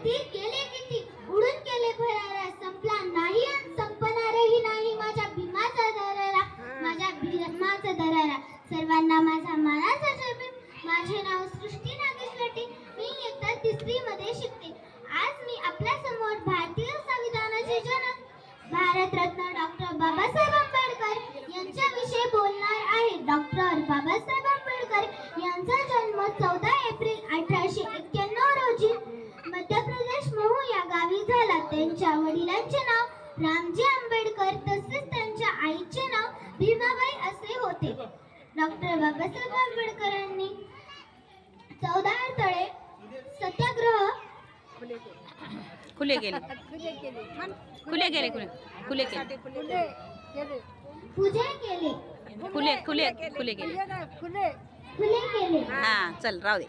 किती गेले किती उडून गेले भरारा संपला नाही आणि संपणारही नाही माझ्या भीमाचा दरारा माझ्या भीमाचा दरारा सर्वांना माझा मानाचा जप माझे नाव सृष्टी नागेश लटे मी इयत्ता 3री मध्ये शिकते आज मी आपल्या समोर भारतीय संविधानाचे जनक भारतरत्न डॉक्टर बाबासाहेब आंबेडकर यांच्याविषयी बोलणार आहे. डॉक्टर बाबासाहेब आंबेडकर यांचा जन्म 14 एप्रिल 1891 रोजी मध्य प्रदेश महू या गावी झाला. त्यांच्या वडिलांचे नाव रामजी आंबेडकर तसेच त्यांच्या आईचे नाव भीमाबाई असे होते. डॉक्टर बाबासाहेब आंबेडकरांनी 14 तळे सत्याग्रह खुले गेले पूजा केले खुले गेले खुले केले हा चल राहू दे.